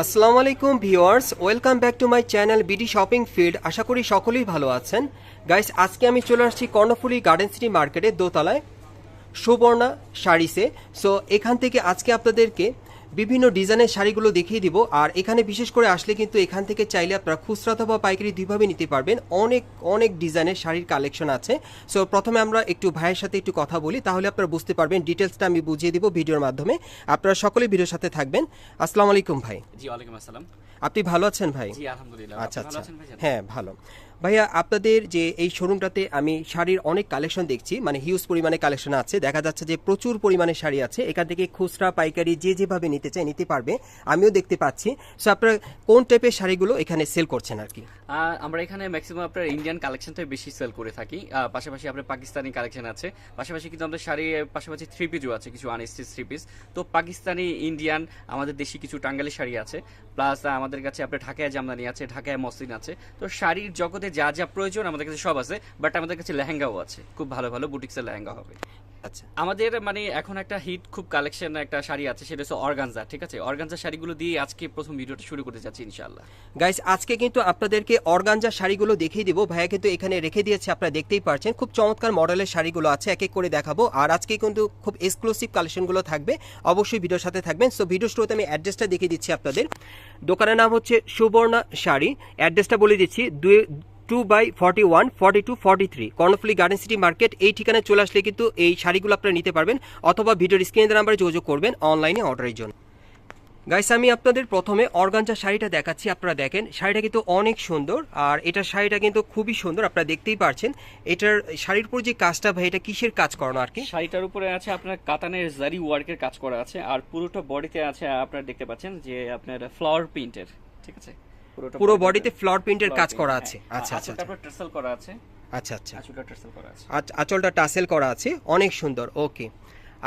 আসসালামু আলাইকুম viewers, welcome back to my channel BD shopping field. আশা করি সকলেই ভালো আছেন। গাইস, আজকে আমি চলে আসছি কর্ণফুলী গার্ডেন সিটি মার্কেটের দোতলায় সুবর্ণা শাড়িসে। সো এখান থেকে আজকে আপনাদেরকে বিভিন্ন ডিজাইনের শাড়িগুলো দেখিয়ে দিব। আর এখানে বিশেষ করে আসলে কিন্তু এখান থেকে চাইলে আপনারা খুচরা অথবা পাইকারি দুইভাবে নিতে পারবেন। অনেক অনেক ডিজাইনের শাড়ির কালেকশন আছে। সো প্রথমে আমরা একটু ভাইয়ের সাথে একটু কথা বলি, তাহলে আপনারা বুঝতে পারবেন। ডিটেলসটা আমি বুঝিয়ে দিব ভিডিওর মাধ্যমে। আপনারা সকলেই ভিডিওর সাথে থাকবেন। আসসালামু আলাইকুম ভাই। জি, ওয়ালাইকুম আসসালাম। আপনি ভালো আছেন ভাই? জি, আলহামদুলিল্লাহ। আচ্ছা আপনি ভালো আচ্ছা, আছেন ভাইজান? হ্যাঁ ভালো। ভাইয়া, আপনাদের যে এই শোরুমটাতে আমি শাড়ির অনেক কালেকশন দেখছি, মানে হিউজ পরিমাণে কালেকশন আছে। দেখা যাচ্ছে যে প্রচুর পরিমাণে শাড়ি আছে। এখান থেকে খুচরা পাইকারি যে যেভাবে নিতে চায় নিতে পারবে, আমিও দেখতে পাচ্ছি। সো আপনারা কোন টাইপের শাড়িগুলো এখানে সেল করছেন আর কি? আমরা এখানে ম্যাক্সিমাম আপনার ইন্ডিয়ান কালেকশনটাই বেশি সেল করে থাকি। পাশাপাশি আপনার পাকিস্তানি কালেকশন আছে। পাশাপাশি কিন্তু আমাদের শাড়ি পাশাপাশি থ্রি পিসও আছে, কিছু আনস্টিচ থ্রি পিস। তো পাকিস্তানি, ইন্ডিয়ান, আমাদের দেশি কিছু টাঙ্গালি শাড়ি আছে। প্লাস আমাদের কাছে আপনার ঢাকায় জামদানি আছে, ঢাকায় মসলিন আছে। তো শাড়ির জগতে যা যা প্রয়োজন আমাদের কাছে সব আছে। বাট আমাদের কাছে লেহেঙ্গাও আছে, খুব ভালো ভালো বুটিক্সের লেহেঙ্গা হবে। আচ্ছা, আমাদের মানে এখন একটা হিট খুব কালেকশন একটা শাড়ি আছে, সেটা হচ্ছে অর্গানজা। ঠিক আছে, অর্গানজা শাড়িগুলো দিয়ে আজকে প্রথম ভিডিওটা শুরু করতে যাচ্ছি ইনশাআল্লাহ। গাইস, আজকে কিন্তু আপনাদেরকে অর্গানজা শাড়িগুলো দেখিয়ে দিব। ভাইয়া কিন্তু এখানে রেখে দিয়েছে, আপনারা দেখতেই পারছেন। খুব চমৎকার মডেলের শাড়িগুলো আছে, এক এক করে দেখাবো। আর আজকে কিন্তু খুব এক্সক্লুসিভ কালেকশনগুলো থাকবে। অবশ্যই ভিডিওর সাথে থাকবেন। সো ভিডিও শুরুতে আমি অ্যাড্রেসটা দেখিয়ে দিচ্ছি আপনাদের। দোকানের নাম হচ্ছে সুবর্ণা শাড়ি। অ্যাড্রেসটা বলে দিচ্ছি, 2/41 42 43 কর্ণফুলী গার্ডেন সিটি মার্কেট। এই ঠিকানায় চলে আসলে কিন্তু এই শাড়িগুলো আপনারা নিতে পারবেন, অথবা ভিডিওর স্ক্রিনের নাম্বারে যোগাযোগ করবেন অনলাইনে অর্ডারের জন্য। গাইস, আমি আপনাদের প্রথমে অর্গানজা শাড়িটা দেখাচ্ছি। আপনারা দেখেন শাড়িটা কিন্তু অনেক সুন্দর। আর এটা শাড়িটা কিন্তু খুবই সুন্দর, আপনারা দেখতেই পারছেন। এটার শাড়ির উপর যে কাজটা, ভাই এটা কিসের কাজ করানো আর কি? শাড়িটার উপরে আছে আপনার কাতানের জারি ওয়ার্কের কাজ করা আছে। আর পুরোটা বডিতে আছে আপনারা দেখতে পাচ্ছেন যে আপনার ফ্লাওয়ার প্রিন্টের। ঠিক আছে, পুরো বডিতে ফ্লাওয়ার প্রিন্টের কাজ করা আছে। আচ্ছা আচ্ছা, তারপর টার্সেল করা আছে। আচ্ছা আচ্ছা, আঁচলটা টার্সেল করা আছে। আঁচলটা টাসেল করা আছে, অনেক সুন্দর। ওকে।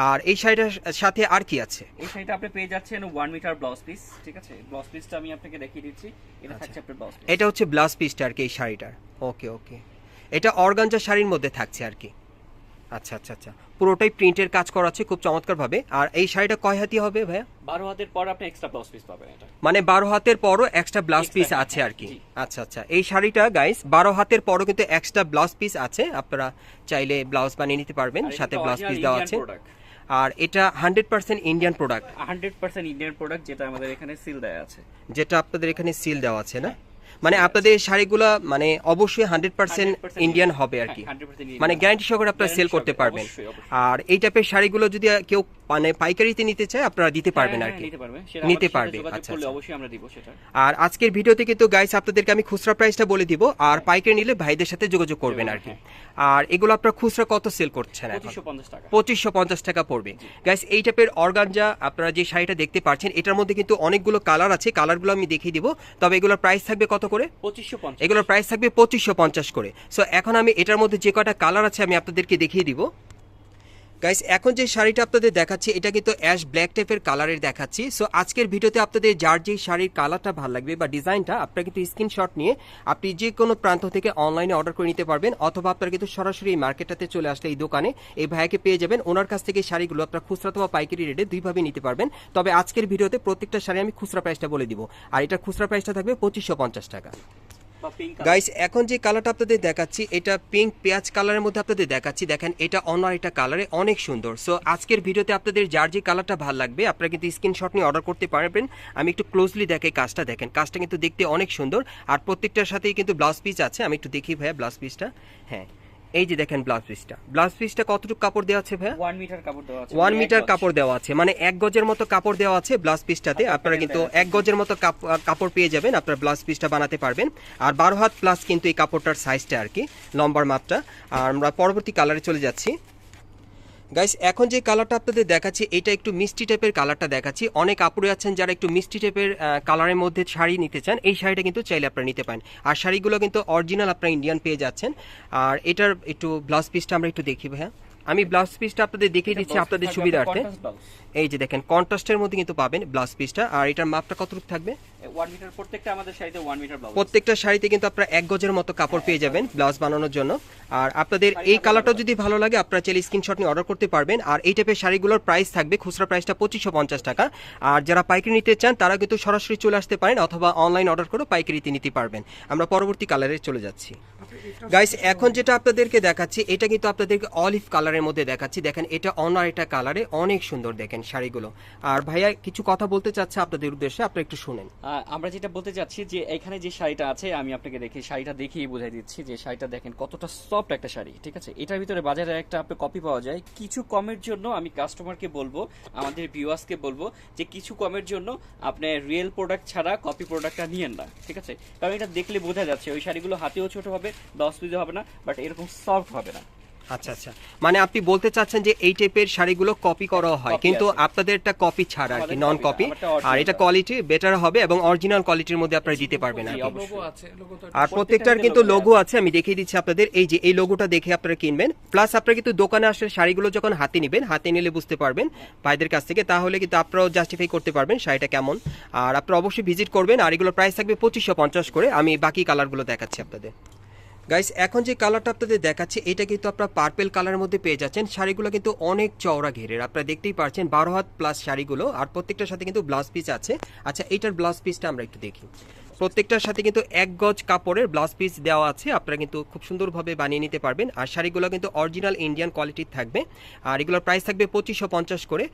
আর এই শাড়িটার সাথে আর কি আছে? এই শাড়িটা আপনি পেয়ে যাচ্ছেন 1 মিটার ব্লাউজ পিস। ঠিক আছে, ব্লাউজ পিসটা আমি আপনাকে দেখিয়ে দিচ্ছি। এটা থাকছে আপনার ব্লাউজ পিস। এটা হচ্ছে ব্লাউজ পিসটা আর কি এই শাড়িটার। ওকে ওকে, এটা অর্গানজা শাড়ির মধ্যে থাকছে আর কি। আচ্ছা আচ্ছা আচ্ছা, পুরোটাই প্রিন্টের কাজ করা আছে খুব চমৎকার ভাবে। আর এই শাড়িটা কয় হাতি হবে ভাইয়া? 12 হাতের পর আপনি এক্সট্রা ব্লাউজ পিস পাবেন। এটা মানে 12 হাতের পরও এক্সট্রা ব্লাউজ পিস Extra, আছে আর কি। জি। আচ্ছা আচ্ছা, এই শাড়িটা গাইস 12 হাতের পরও কিন্তু এক্সট্রা ব্লাউজ পিস আছে। আপনারা চাইলে ব্লাউজ বানিয়ে নিতে পারবেন, আর এটা সাথে তো ব্লাউজ original পিস দেওয়া Indian আছে। product। আর এটা 100% ইন্ডিয়ান প্রোডাক্ট, 100% ইন্ডিয়ান প্রোডাক্ট, যেটা আমাদের এখানে সিল দেয়া আছে। যেটা আপনাদের এখানে সিল দেওয়া আছে না? মানে আপনাদের শাড়িগুলা মানে অবশ্যই 100% ইন্ডিয়ান হবে আর কি। 100% ইন্ডিয়ান। মানে গ্যারান্টি সহকারে আপনারা সেল করতে পারবেন। আর এই টাইপের শাড়িগুলো যদি কেউ মানে পাইকারিতে নিতে চায়, আপনারা দিতে পারবেন আর কি। নিতে পারবে, নিতে পারবে। আচ্ছা আচ্ছা করলে আচ্ছা। অবশ্যই আমরা দিব সেটা। আর আজকের ভিডিওতে কিন্তু গাইস আপনাদেরকে আমি খুচরা প্রাইসটা বলে দিব, আর পাইকারি নিলে ভাইদের সাথে যোগাযোগ করবেন আর কি। আর এগুলো আপনারা খুচরা কত সেল করছেন এখন? 2550 টাকা। 2550 টাকা পড়বে। গাইস, এই টাইপের অর্গানজা আপনারা যে শাড়িটা দেখতে পাচ্ছেন, এটার মধ্যে কিন্তু অনেকগুলো কালার আছে। কালারগুলো আমি দেখিয়ে দিব। তবে এগুলোর প্রাইস থাকবে কত করে? 2550। এগুলোর প্রাইস থাকবে 2550 করে। সো এখন আমি এটার মধ্যে যে কয়টা কালার আছে আমি আপনাদেরকে দেখিয়ে দিব। গাইস, এখন যে শাড়িটা আপনাদের দেখাচ্ছি এটা কিন্তু অ্যাশ ব্ল্যাক টাইপের কালারের দেখাচ্ছি। সো আজকের ভিডিওতে আপনাদের যার যেই শাড়ির কালারটা ভালো লাগবে বা ডিজাইনটা, আপনারা কিন্তু স্ক্রিনশট নিয়ে আপনি যে কোনো প্রান্ত থেকে অনলাইনে অর্ডার করে নিতে পারবেন, অথবা আপনারা কিন্তু সরাসরি এই মার্কেটটাতে চলে আসলে এই দোকানে এই ভাইয়াকে পেয়ে যাবেন। ওনার কাছ থেকে শাড়িগুলো আপনারা খুচরা অথবা পাইকারি রেটে দুইভাবে নিতে পারবেন। তবে আজকের ভিডিওতে প্রত্যেকটা শাড়ি আমি খুচরা প্রাইসটা বলে দিব। আর এটা খুচরা প্রাইসটা থাকবে 2550 টাকা। গাইস, এখন যে কালারটা আপনাদের দেখাচ্ছি এটা পিঙ্ক পেঁয়াজ কালারের মধ্যে আপনাদের দেখাচ্ছি। দেখেন এটা অন্য একটা কালারে অনেক সুন্দর। সো আজকের ভিডিওতে আপনাদের যার যে কালারটা ভালো লাগবে আপনারা কিন্তু স্ক্রিনশট নিয়ে অর্ডার করতে পারবেন। আমি একটু ক্লোজলি দেখাই কাজটা, দেখেন কাজটা কিন্তু দেখতে অনেক সুন্দর। আর প্রত্যেকটার সাথেই কিন্তু ব্লাউজ পিস আছে। আমি একটু দেখি ভাইয়া ব্লাউজ পিসটা। হ্যাঁ, এই যে দেখেন ব্লাউজ পিসটা কতটুকু কাপড় দেওয়া আছে ভাইয়া? 1 মিটার কাপড় দেওয়া আছে। 1 মিটার কাপড় দেওয়া আছে, মানে 1 গজের মতো কাপড় দেওয়া আছে ব্লাউজ পিসটাতে। আপনারা কিন্তু 1 গজের মতো কাপড় পেয়ে যাবেন, আপনারা ব্লাউজ পিসটা বানাতে পারবেন। আর 12 হাত প্লাস কিন্তু এই কাপড়টার সাইজটা আর কি, লম্বার মাপটা। আর আমরা পরবর্তী কালারে চলে যাচ্ছি। গাইস, এখন যে কালারটা আপনাদের দেখাচ্ছি এটা একটু মিষ্টি টাইপের কালারটা দেখাচ্ছি। অনেক আপুরে আছেন যারা একটু মিষ্টি টাইপের কালারের মধ্যে শাড়ি নিতে চান, এই শাড়িটা কিন্তু চাইলে আপনারা নিতে পারেন। আর শাড়িগুলো কিন্তু অরিজিনাল আপনারা ইন্ডিয়ান পেয়ে যাচ্ছেন। আর এটার একটু ব্লাউজ পিসটা আমরা একটু দেখি ভাইয়া। আমি ব্লাউজ পিসটা আপনাদের দেখিয়ে দিচ্ছি আপনাদের সুবিধার্থে। এই যে দেখেন কন্ট্রাস্টের মধ্যে কিন্তু পাবেন ব্লাউজ পিসটা। আর এটার মাপটা কতটুকু থাকবে? 1 মিটার প্রত্যেকটা আমাদের শাড়িতে 1 মিটার ব্লাউজ। প্রত্যেকটা শাড়িতে কিন্তু আপনারা 1 গজের মতো কাপড় পেয়ে যাবেন ব্লাউজ বানানোর জন্য। আর আপনাদের এই কালারটা যদি ভালো লাগে আপনারা চাইলে স্ক্রিনশট নিয়ে অর্ডার করতে পারবেন। আর এই টাইপের শাড়িগুলোর প্রাইস থাকবে খুচরা প্রাইসটা 2550 টাকা। আর যারা পাইকারি নিতে চান তারা কিন্তু সরাসরি চলে আসতে পারেন অথবা অনলাইন অর্ডার করে পাইকারিতে নিতে পারবেন। আমরা পরবর্তী কালারে চলে যাচ্ছি। গাইস এখন যেটা আপনাদেরকে দেখাচ্ছি এটা কিন্তু আপনাদেরকে অলিভ কালারের মধ্যে দেখাচ্ছি। দেখেন এটা অন্য একটা কালারে অনেক সুন্দর দেখেন শাড়িগুলো। আর ভাইয়া কিছু কথা বলতে চাচ্ছে আপনাদের উদ্দেশ্যে, আপনারা একটু শুনেন। আমরা যেটা বলতে চাচ্ছি যে এখানে যে শাড়িটা আছে আমি আপনাকে দেখে শাড়িটা দেখিয়ে বোঝাই দিচ্ছি যে শাড়িটা দেখেন কতটা সফট একটা শাড়ি, ঠিক আছে। এটার ভিতরে বাজারে একটা আপনার কপি পাওয়া যায়। কিছু কমের জন্য আমি কাস্টমারকে বলবো, আমাদের ভিউয়ার্সকে বলবো যে কিছু কমের জন্য আপনি রিয়েল প্রোডাক্ট ছাড়া কপি প্রোডাক্টটা নিয়েন না, ঠিক আছে। কারণ এটা দেখলে বোঝা যাচ্ছে ওই শাড়িগুলো হাতেও ছোট হবে, 10 পিসও হবে না, বাট এরকম সফট হবে না। আচ্ছা আচ্ছা, মানে আপনি বলতে চাচ্ছেন যে এই টাইপের শাড়িগুলো কপি করা হয় কিন্তু আপনাদেরটা কপি ছাড়া আর কি, নন কপি। আর এটা কোয়ালিটি বেটার হবে এবং অরিজিনাল কোয়ালিটির মধ্যে আপনারা দিতে পারবেন আর কি। আর প্রত্যেকটার কিন্তু লোগো আছে, আমি দেখিয়ে দিচ্ছি আপনাদের। এই যে এই লোগোটা দেখে আপনারা কিনবেন। প্লাস আপনারা কিন্তু দোকানে আসলে শাড়িগুলো যখন হাতে নেবেন, হাতে নিলে বুঝতে পারবেন ভাইদের কাছ থেকে, তাহলে কিন্তু আপনারাও জাস্টিফাই করতে পারবেন শাড়িটা কেমন। আর আপনারা অবশ্যই ভিজিট করবেন। আর এগুলোর প্রাইস থাকবে 2550 করে। আমি বাকি কালারগুলো দেখাচ্ছি আপনাদের। গাইস এখন যে কালারটা আপনাদের দেখাচ্ছি এটা কিন্তু আপনারা পার্পল কালারের মধ্যে পেয়ে যাচ্ছেন। শাড়িগুলো কিন্তু অনেক চওড়া ঘেরের, আপনারা দেখতেই পাচ্ছেন 12 হাত প্লাস শাড়িগুলো। আর প্রত্যেকটার সাথে কিন্তু ব্লাউজ পিস আছে। আচ্ছা এইটার ব্লাউজ পিসটা আমরা একটু দেখি। প্রত্যেকটার সাথে কিন্তু 1 গজ কাপড়ের ব্লাউজ পিস দেওয়া আছে, আপনারা কিন্তু খুব সুন্দরভাবে বানিয়ে নিতে পারবেন। আর শাড়িগুলো কিন্তু অরিজিনাল ইন্ডিয়ান কোয়ালিটির থাকবে। আর এগুলোর প্রাইস থাকবে 2550 করে।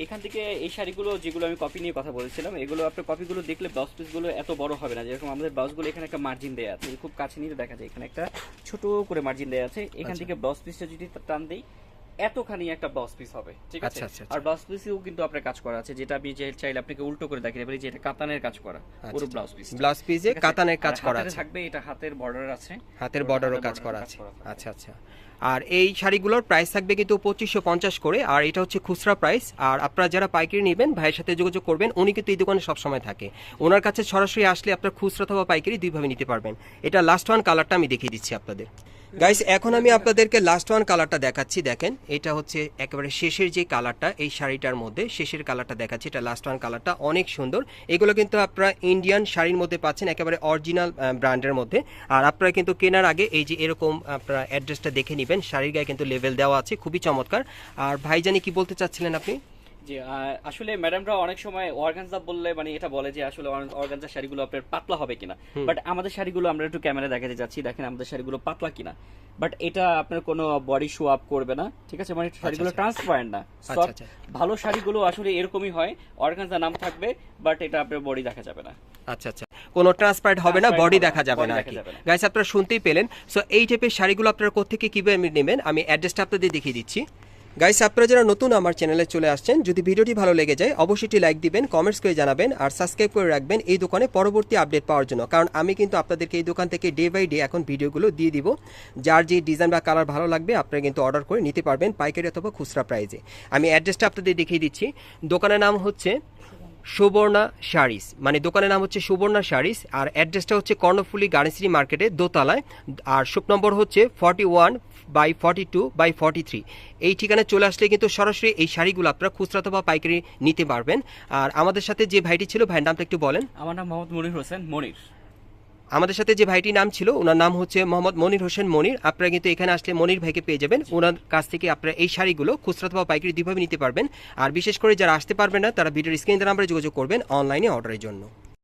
এখান থেকে এই শাড়িগুলো যেগুলো আমি কপি নিয়ে কথা বলেছিলাম, এগুলো আপনার কপিগুলো দেখলে ব্লাউজ পিসগুলো এত বড় হবে না। যেরকম আমাদের ব্লাউজগুলো এখানে একটা মার্জিন দেওয়া আছে, খুব কাছে নিয়ে দেখা যায় এখানে একটা ছোট করে মার্জিন দেওয়া আছে। এখান থেকে ব্লাউজ পিসটা যদি টান দেই এতখানি একটা ব্লাউজ পিস হবে, ঠিক আছে। আর ব্লাউজ পিসেও কিন্তু আপনার কাজ করা আছে, যেটা আমি চাইলে আপনাকে উল্টো করে দেখাতে পারি যে এটা কাতানের কাজ করা পুরো ব্লাউজ পিস। ব্লাউজ পিসে কাতানের কাজ করা আছে, থাকবে এটা হাতের বর্ডার আছে, হাতের বর্ডারও কাজ করা আছে। আচ্ছা আচ্ছা। আর এই শাড়িগুলোর প্রাইস থাকবে কিন্তু 2550 করে। আর এটা হচ্ছে খুচরা প্রাইস। আর আপনারা যারা পাইকারি নেবেন ভাইয়ের সাথে যোগাযোগ করবেন, উনি কিন্তু এই দোকানে সবসময় থাকে। ওনার কাছে সরাসরি আসলে আপনার খুচরা অথবা পাইকারি দুইভাবে নিতে পারবেন। এটা লাস্ট ওয়ান কালারটা আমি দেখিয়ে দিচ্ছি আপনাদের। গাইস এখন আমি আপনাদেরকে লাস্ট ওয়ান কালারটা দেখাচ্ছি। দেখেন এটা হচ্ছে একেবারে শেষের যে কালারটা এই শাড়িটার মধ্যে, শেষের কালারটা দেখাচ্ছি। এটা লাস্ট ওয়ান কালারটা অনেক সুন্দর। এগুলো কিন্তু আপনারা ইন্ডিয়ান শাড়ির মধ্যে পাচ্ছেন, একেবারে অরিজিনাল ব্র্যান্ডের মধ্যে। আর আপনারা কিন্তু কেনার আগে এই যে এরকম আপনারা অ্যাড্রেসটা দেখে নেবেন, শাড়ির গায়ে কিন্তু লেভেল দেওয়া আছে, খুবই চমৎকার। আর ভাইজানি কি বলতে চাচ্ছিলেন আপনি? যে আসলে ম্যাডামরা অনেক সময় অর্গানজা বললে মানে এটা বলে যে আসলে অর্গানজা শাড়িগুলো আপনার পাতলা হবে কিনা, বাট আমাদের শাড়িগুলো আমরা একটু ক্যামেরা দেখাতে যাচ্ছি, দেখেন আমাদের শাড়িগুলো পাতলা কিনা। বাট এটা আপনার কোনো বডি শো আপ করবে না, ঠিক আছে। মানে শাড়িগুলো ট্রান্সপারেন্ট না, সফট। ভালো শাড়িগুলো আসলে এরকমই হয়, অর্গানজা নাম থাকবে বাট এটা আপনার বডি দেখা যাবে না। আচ্ছা আচ্ছা, কোনো ট্রান্সপারেন্ট হবে না, বডি দেখা যাবে না। গাইস আপনারা শুনতেই পেলেন। সো এই টাইপের শাড়িগুলো আপনারা কোত্থেকে কিভাবে নেবেন আমি অ্যাড্রেসটা আপনাদের দেখিয়ে দিচ্ছি। গাইস আপনারা যারা নতুন আমার চ্যানেলে চলে আসছেন, যদি ভিডিওটি ভালো লেগে যায় অবশ্যই লাইক দিবেন, কমেন্টস করে জানাবেন আর সাবস্ক্রাইব করে রাখবেন এই দোকানে পরবর্তী আপডেট পাওয়ার জন্য। কারণ আমি কিন্তু আপনাদেরকে এই দোকান থেকে ডে বাই ডে এখন ভিডিওগুলো দিয়ে দিব। যার যে ডিজাইন বা কালার ভালো লাগবে আপনারা কিন্তু অর্ডার করে নিতে পারবেন পাইকারি অথবা খুচরা প্রাইসে। আমি অ্যাড্রেসটা আপনাদের দেখিয়ে দিচ্ছি। দোকানের নাম হচ্ছে সুবর্ণা শাড়িস, মানে দোকানের নাম হচ্ছে সুবর্ণা শাড়িস। আর অ্যাড্রেসটা হচ্ছে কর্ণফুলি গার্নিশ্রী মার্কেটের দোতলায়। আর শপ নম্বর হচ্ছে 41/42/43। এই ঠিকানায় চলে আসলে কিন্তু সরাসরি এই শাড়িগুলো আপনারা খুচরা অথবা পাইকারি নিতে পারবেন। আর আমাদের সাথে যে ভাইটি ছিল, ভাইয়ের নামটা একটু বলেন। আমার নাম মোহাম্মদ মনির হোসেন মনির। আমাদের সাথে যে ভাইটির নাম ছিল ওনার নাম হচ্ছে মোহাম্মদ মনির হোসেন মনির। আপনারা কিন্তু এখানে আসলে মনির ভাইকে পেয়ে যাবেন। ওনার কাছ থেকে আপনারা এই শাড়িগুলো খুচরা অথবা পাইকারি দুইভাবে নিতে পারবেন। আর বিশেষ করে যারা আসতে পারবেন না তারা ভিডিওর স্ক্রিনে নাম্বারে যোগাযোগ করবেন অনলাইনে অর্ডারের জন্য।